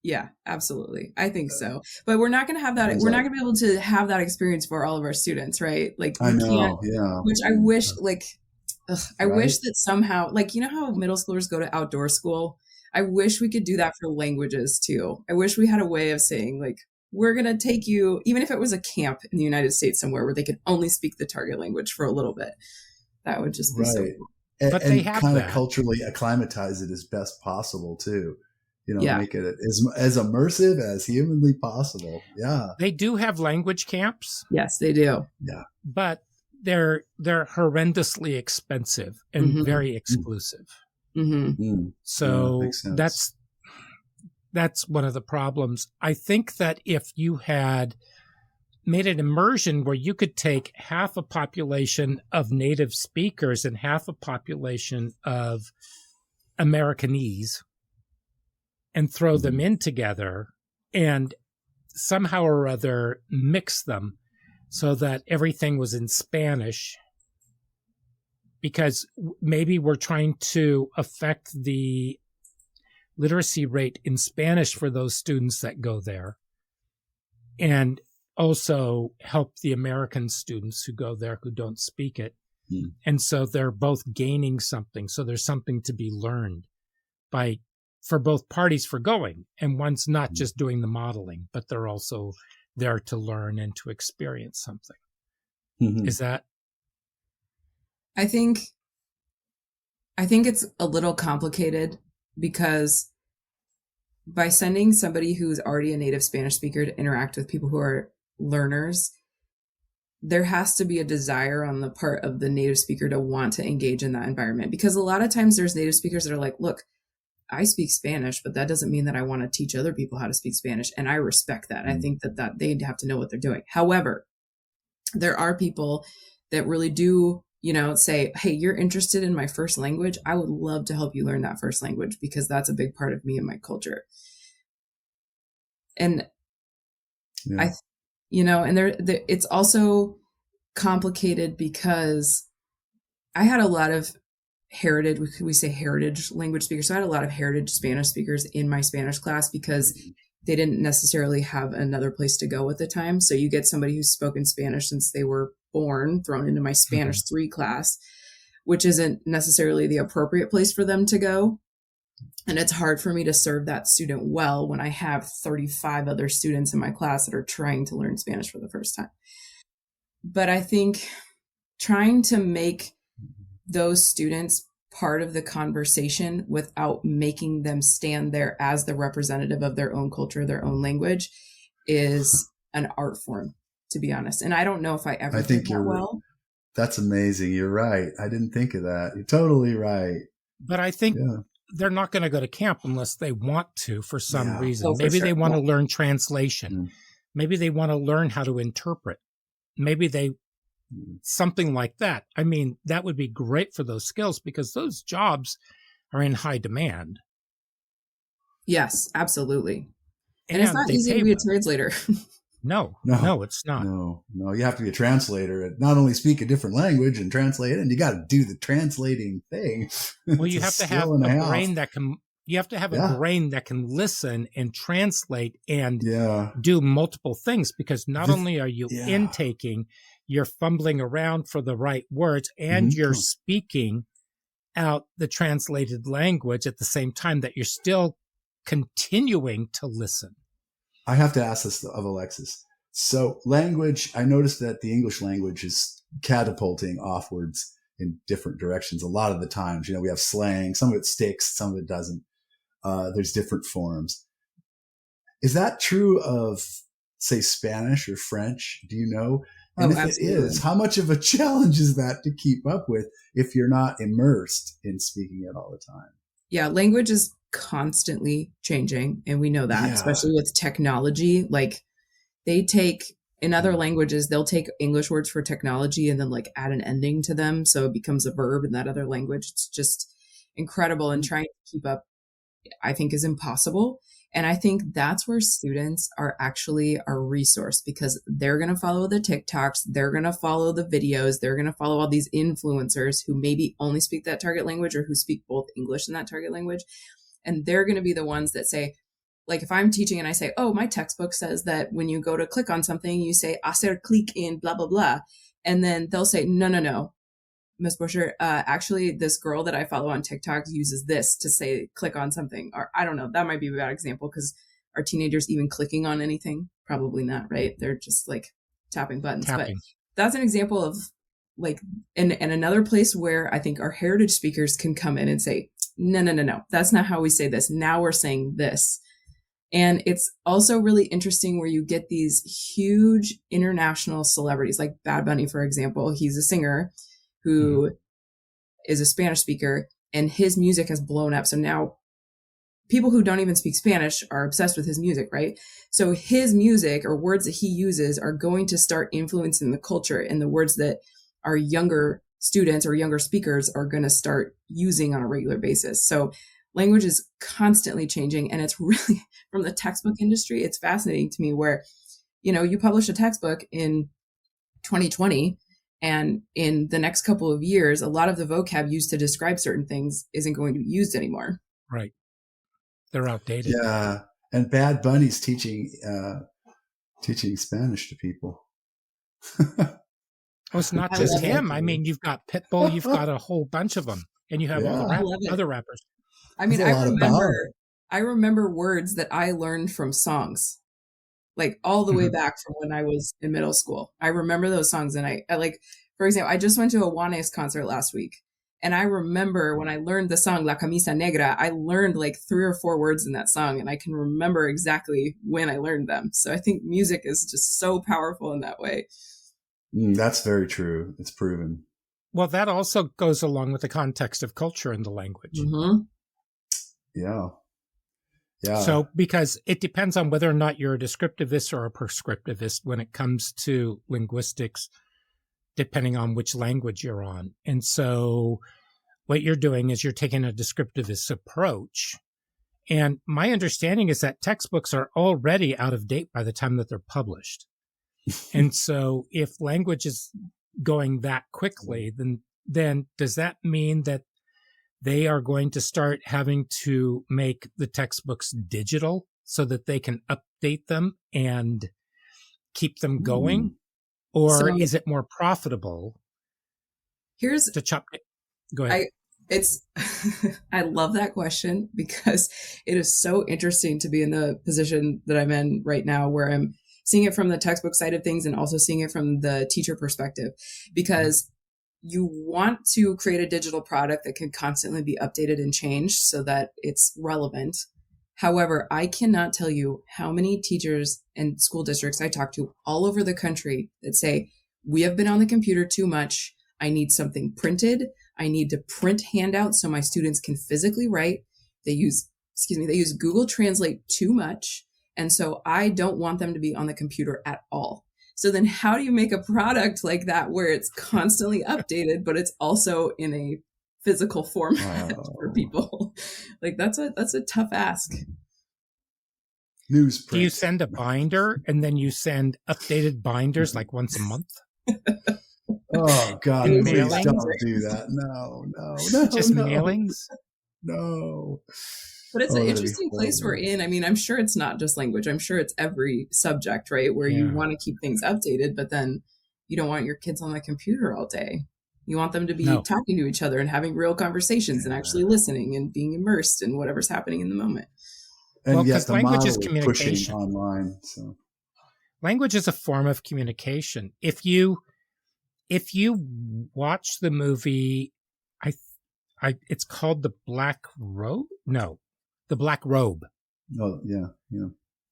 Yeah, absolutely. I think so. But we're not going to have that. We're not going to be able to have that experience for all of our students, right? Like, I know, yeah. Which I wish, like, I wish that somehow, like, you know how middle schoolers go to outdoor school? I wish we could do that for languages too. I wish we had a way of saying, like, we're going to take you, even if it was a camp in the United States somewhere where they could only speak the target language for a little bit. That would just be so cool. But they have kind that. of culturally acclimatize it as best possible too. You know, make it as immersive as humanly possible. Yeah. They do have language camps. Yes, they do. Yeah. But they're horrendously expensive and very exclusive. So that's one of the problems. I think that if you had made an immersion where you could take half a population of native speakers and half a population of Americanese and throw them in together and somehow or other mix them so that everything was in Spanish, because maybe we're trying to affect the literacy rate in Spanish for those students that go there. And also help the American students who go there who don't speak it. Mm. And so they're both gaining something. So there's something to be learned for both parties for going. And one's not just doing the modeling, but they're also there to learn and to experience something. Mm-hmm. Is that? I think it's a little complicated because by sending somebody who's already a native Spanish speaker to interact with people who are learners, there has to be a desire on the part of the native speaker to want to engage in that environment. Because a lot of times there's native speakers that are like, look, I speak Spanish, but that doesn't mean that I want to teach other people how to speak Spanish. And I respect that. I think that they have to know what they're doing. However, there are people that really do, say, hey, you're interested in my first language. I would love to help you learn that first language because that's a big part of me and my culture. And it's also complicated because I had a lot of heritage language speakers. So I had a lot of heritage Spanish speakers in my Spanish class because they didn't necessarily have another place to go at the time. So you get somebody who's spoken Spanish since they were born thrown into my Spanish 3 class, which isn't necessarily the appropriate place for them to go. And it's hard for me to serve that student well when I have 35 other students in my class that are trying to learn Spanish for the first time. But I think trying to make those students part of the conversation without making them stand there as the representative of their own culture, their own language, is an art form, to be honest. And I don't know if I ever did that well. That's amazing. You're right. I didn't think of that. You're totally right. But I think they're not going to go to camp unless they want to for some reason. Maybe they want to learn translation. Maybe they want to learn how to interpret. Maybe something like that. I mean, that would be great for those skills because those jobs are in high demand. Yes, absolutely. And it's not easy to be a translator. No, it's not. No, you have to be a translator and not only speak a different language and translate it, and you got to do the translating thing. Well, you have to have a brain that can. You have to have a brain that can listen and translate and do multiple things because not only are you intaking, you're fumbling around for the right words and you're speaking out the translated language at the same time that you're still continuing to listen. I have to ask this of Alexis. So language, I noticed that the English language is catapulting offwards in different directions. A lot of the times, we have slang, some of it sticks, some of it doesn't. There's different forms. Is that true of, say, Spanish or French? Do you know? And if absolutely. It is, how much of a challenge is that to keep up with if you're not immersed in speaking it all the time? Yeah, language is constantly changing. And we know that, especially with technology. Like in other languages, they'll take English words for technology and then add an ending to them. So it becomes a verb in that other language. It's just incredible. And trying to keep up, I think, is impossible. And I think that's where students are actually a resource because they're going to follow the TikToks, they're going to follow the videos, they're going to follow all these influencers who maybe only speak that target language or who speak both English and that target language. And they're going to be the ones that say, if I'm teaching and I say, oh, my textbook says that when you go to click on something, you say hacer clic in blah, blah, blah. And then they'll say, no. Ms. Buschert, actually, this girl that I follow on TikTok uses this to say, click on something. Or I don't know. That might be a bad example because are teenagers even clicking on anything? Probably not, right? They're just tapping buttons. But that's an example of and another place where I think our heritage speakers can come in and say, no. That's not how we say this. Now we're saying this. And it's also really interesting where you get these huge international celebrities like Bad Bunny, for example. He's a singer who is a Spanish speaker and his music has blown up. So now people who don't even speak Spanish are obsessed with his music, right? So his music or words that he uses are going to start influencing the culture and the words that our younger students or younger speakers are going to start using on a regular basis. So language is constantly changing. And it's really, from the textbook industry, it's fascinating to me where, you publish a textbook in 2020 and in the next couple of years, a lot of the vocab used to describe certain things isn't going to be used anymore. Right. They're outdated. Yeah. And Bad Bunny's teaching teaching Spanish to people. Well, it's not I just love him. it. I mean, you've got Pitbull, you've got a whole bunch of them, and you have all the I love it. other rappers. I mean, There's a lot of power. I remember words that I learned from songs, like all the way back from when I was in middle school. I remember those songs, and I like, for example, I just went to a Juanes concert last week, and I remember when I learned the song La Camisa Negra, I learned like 3 or 4 words in that song, and I can remember exactly when I learned them. So I think music is just so powerful in that way. That's very true. It's proven. Well, that also goes along with the context of culture and the language. Mm-hmm. Yeah. Yeah. So, because it depends on whether or not you're a descriptivist or a prescriptivist when it comes to linguistics, depending on which language you're on. And so what you're doing is you're taking a descriptivist approach. And my understanding is that textbooks are already out of date by the time that they're published. And so if language is going that quickly, then does that mean that they are going to start having to make the textbooks digital so that they can update them and keep them going? Or is it more profitable to chop it? Go ahead. I love that question because it is so interesting to be in the position that I'm in right now, where I'm seeing it from the textbook side of things and also seeing it from the teacher perspective, because you want to create a digital product that can constantly be updated and changed so that it's relevant. However, I cannot tell you how many teachers and school districts I talk to all over the country that say, we have been on the computer too much. I need something printed. I need to print handouts so my students can physically write. They use Google Translate too much. And so I don't want them to be on the computer at all. So then how do you make a product like that where it's constantly updated, but it's also in a physical format for people? Like that's a tough ask. Newsprint. Do you send a binder and then you send updated binders like once a month? Oh God, And please mailings? don't do that. No. Just mailings? No. But it's an that'd be interesting place we're horrible. in. I mean, I'm sure it's not just language. I'm sure it's every subject, right? Where you want to keep things updated, but then you don't want your kids on the computer all day. You want them to be talking to each other and having real conversations and actually listening and being immersed in whatever's happening in the moment. And yet the language model is communication. pushing online. So language is a form of communication. If you watch the movie, it's called The Black Robe? No, The Black Robe. Oh, yeah.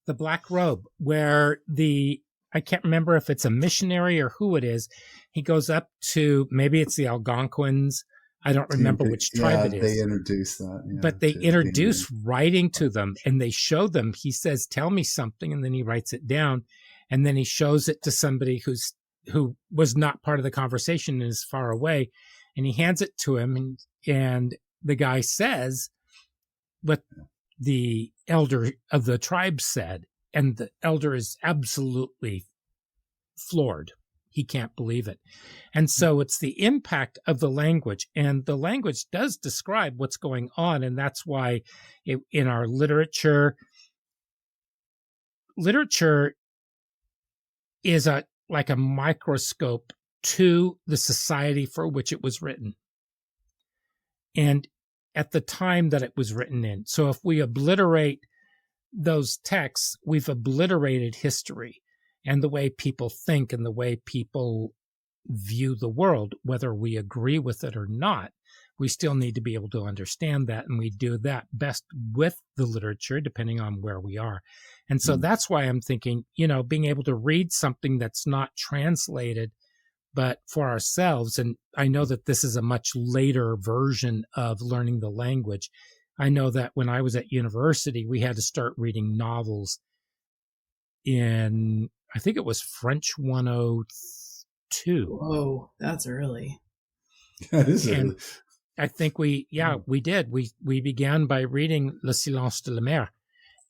The Black Robe, where I can't remember if it's a missionary or who it is. He goes up to, maybe it's the Algonquins. I don't remember which tribe it is. They introduce that. But they introduce writing to them, and they show them. He says, tell me something, and then he writes it down. And then he shows it to somebody who was not part of the conversation and is far away. And he hands it to him, and the guy says what the elder of the tribe said. And the elder is absolutely floored. He can't believe it. And so it's the impact of the language. And the language does describe what's going on. And that's why in our literature is like a microscope to the society for which it was written. And at the time that it was written in. So if we obliterate those texts, we've obliterated history and the way people think and the way people view the world, whether we agree with it or not. We still need to be able to understand that, and we do that best with the literature, depending on where we are. And so that's why I'm thinking, being able to read something that's not translated, but for ourselves. And I know that this is a much later version of learning the language. I know that when I was at university, we had to start reading novels in, I think it was French 102. Whoa, that's early. That is early. I think we did. We began by reading Le Silence de la Mer,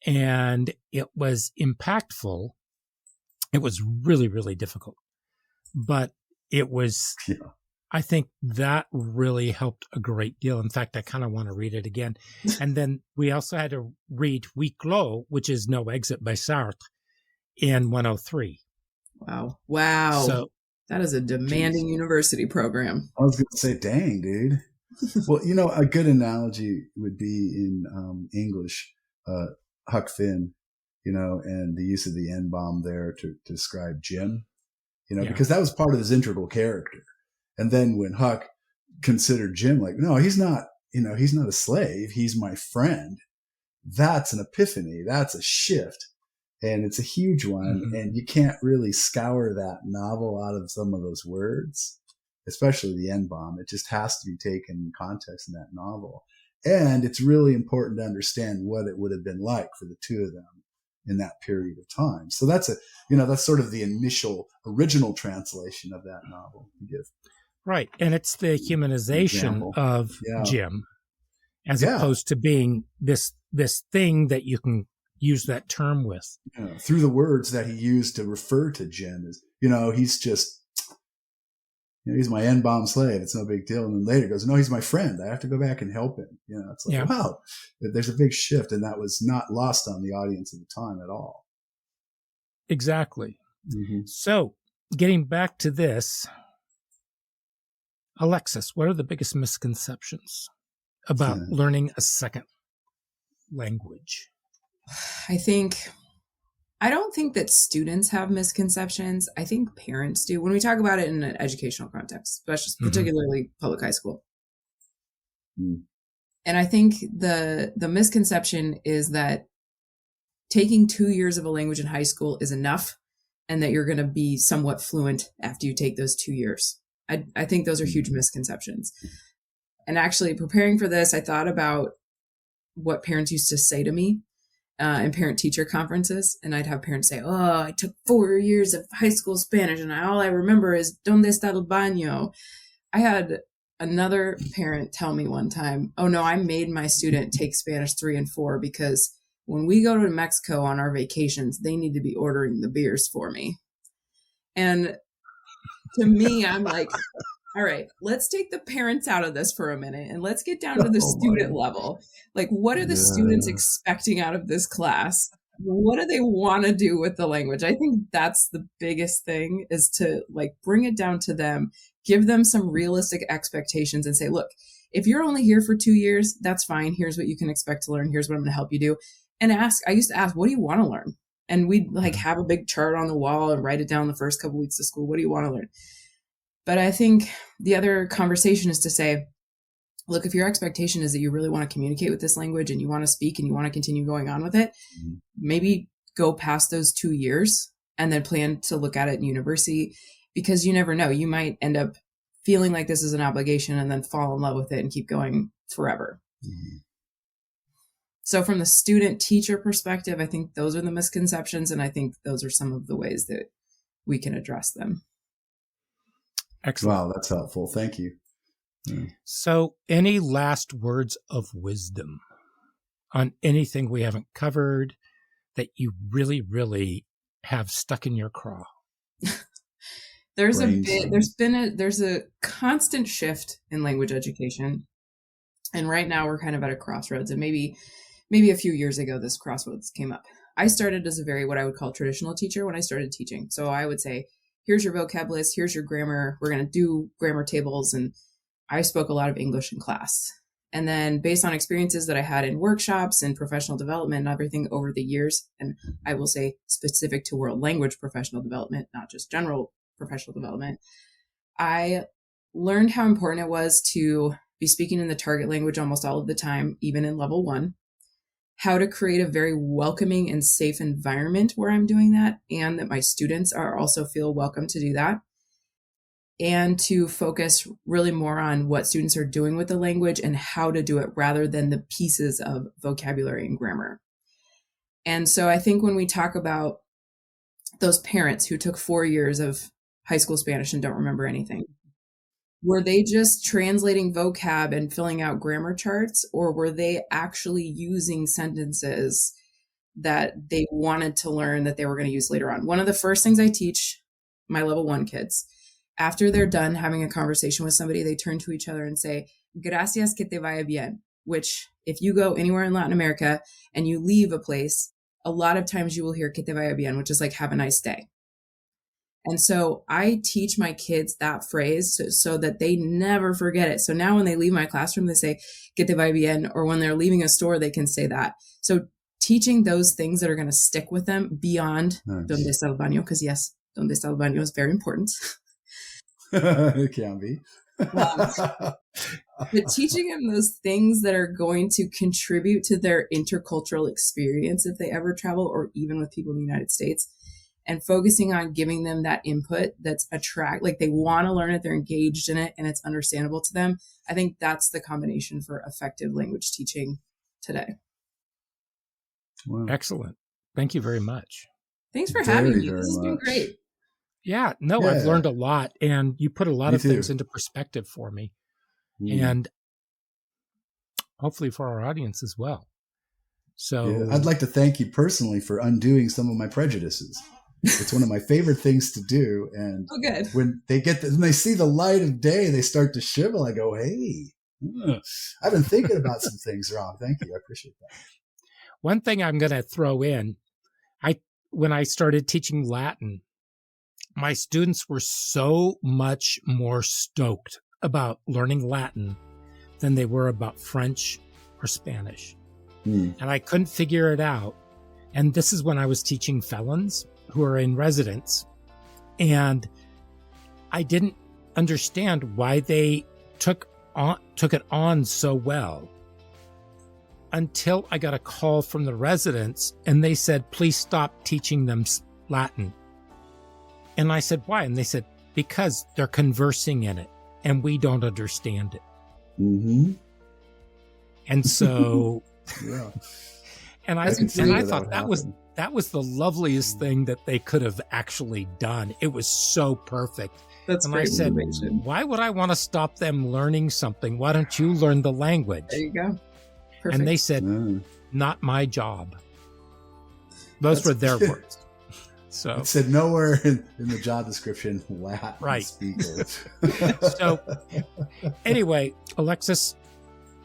and it was impactful. It was really, really difficult, but it was, I think that really helped a great deal. In fact, I kind of want to read it again. And then we also had to read Huis Clos, which is No Exit by Sartre. in 103. Wow. So, that is a demanding university program. I was going to say, dang, dude. Well, a good analogy would be in English, Huck Finn, and the use of the N-bomb there to describe Jim, because that was part of his integral character. And then when Huck considered Jim like, no, he's not, he's not a slave. He's my friend. That's an epiphany. That's a shift. And it's a huge one. Mm-hmm. And you can't really scour that novel out of some of those words, especially the N-bomb. It just has to be taken in context in that novel. And it's really important to understand what it would have been like for the two of them in that period of time. So that's that's sort of the original translation of that novel to give. Right. And it's the humanization of Jim as opposed to being this thing that you can use that term with. Through the words that he used to refer to Jim as, he's just, he's my N-bomb slave. It's no big deal. And then later goes, no, he's my friend. I have to go back and help him. It's like, wow, there's a big shift. And that was not lost on the audience at the time at all. Exactly. Mm-hmm. So getting back to this, Alexis, what are the biggest misconceptions about learning a second language? I don't think that students have misconceptions. I think parents do. When we talk about it in an educational context, particularly public high school. Mm. And I think the misconception is that taking 2 years of a language in high school is enough and that you're going to be somewhat fluent after you take those 2 years. I think those are huge misconceptions. And actually preparing for this, I thought about what parents used to say to me in parent-teacher conferences. And I'd have parents say, oh, I took 4 years of high school Spanish and all I remember is ¿Dónde está el baño? I had another parent tell me one time, oh no, I made my student take Spanish 3 and 4 because when we go to Mexico on our vacations, they need to be ordering the beers for me. And to me, I'm like, all right, let's take the parents out of this for a minute and let's get down to the student level. Like, what are the students expecting out of this class? What do they want to do with the language? I think that's the biggest thing, is to bring it down to them, give them some realistic expectations and say, look, if you're only here for 2 years, that's fine. Here's what you can expect to learn. Here's what I'm going to help you do. And I used to ask, what do you want to learn? And we'd have a big chart on the wall and write it down the first couple weeks of school. What do you want to learn? But I think the other conversation is to say, look, if your expectation is that you really want to communicate with this language and you want to speak and you want to continue going on with it, maybe go past those 2 years and then plan to look at it in university, because you never know. You might end up feeling like this is an obligation and then fall in love with it and keep going forever. Mm-hmm. So from the student-teacher perspective, I think those are the misconceptions, and I think those are some of the ways that we can address them. Excellent. Wow, that's helpful. Thank you. Yeah. So any last words of wisdom on anything we haven't covered that you really, really have stuck in your craw? There's a constant shift in language education. And right now we're kind of at a crossroads, and maybe a few years ago, this crossroads came up. I started as a very, what I would call traditional teacher when I started teaching. So I would say, here's your vocab list, here's your grammar. We're going to do grammar tables. And I spoke a lot of English in class. And then based on experiences that I had in workshops and professional development and everything over the years, and I will say specific to world language professional development, not just general professional development, I learned how important it was to be speaking in the target language almost all of the time, even in level 1, how to create a very welcoming and safe environment where I'm doing that, and that my students are also feel welcome to do that, and to focus really more on what students are doing with the language and how to do it rather than the pieces of vocabulary and grammar. And so I think when we talk about those parents who took 4 years of high school Spanish and don't remember anything, were they just translating vocab and filling out grammar charts, or were they actually using sentences that they wanted to learn that they were going to use later on? One of the first things I teach my level 1 kids, after they're done having a conversation with somebody, they turn to each other and say, gracias, que te vaya bien, which if you go anywhere in Latin America and you leave a place, a lot of times you will hear que te vaya bien, which is like, have a nice day. And so I teach my kids that phrase so that they never forget it. So now when they leave my classroom, they say, que te vaya bien, or when they're leaving a store, they can say that. So teaching those things that are going to stick with them beyond donde está el baño, because yes, donde está el baño is very important. It can be. But teaching them those things that are going to contribute to their intercultural experience if they ever travel, or even with people in the United States, and focusing on giving them that input that's like they want to learn it, they're engaged in it, and it's understandable to them. I think that's the combination for effective language teaching today. Wow. Excellent. Thank you very much. Thanks for having me. This has been great. Yeah, no, I've learned a lot, and you put a lot of things into perspective for me, and hopefully for our audience as well. So I'd like to thank you personally for undoing some of my prejudices. It's one of my favorite things to do. And good. When they see the light of day, they start to shrivel. I go, hey, I've been thinking about some things wrong. Thank you. I appreciate that. One thing I'm going to throw in, when I started teaching Latin, my students were so much more stoked about learning Latin than they were about French or Spanish. And I couldn't figure it out. And this is when I was teaching felons who are in residence. And I didn't understand why they took it on so well until I got a call from the residents and they said, please stop teaching them Latin. And I said, why? And they said, because they're conversing in it and we don't understand it. Mm-hmm. And so, yeah. and I thought that was the loveliest thing that they could have actually done. It was so perfect. That's and great. I said, why would I want to stop them learning something? Why don't you learn the language? There you go. Perfect. And they said, not my job. Those were their words. So it said nowhere in the job description, Latin speaker. So anyway, Alexis,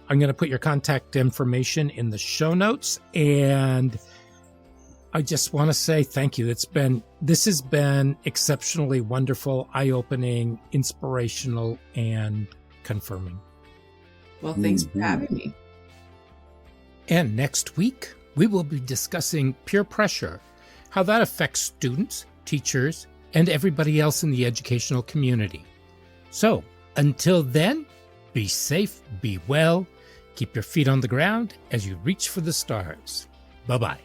I'm going to put your contact information in the show notes. And I just want to say thank you. This has been exceptionally wonderful, eye-opening, inspirational, and confirming. Well, thanks for having me. And next week, we will be discussing peer pressure, how that affects students, teachers, and everybody else in the educational community. So, until then, be safe, be well, keep your feet on the ground as you reach for the stars. Bye-bye.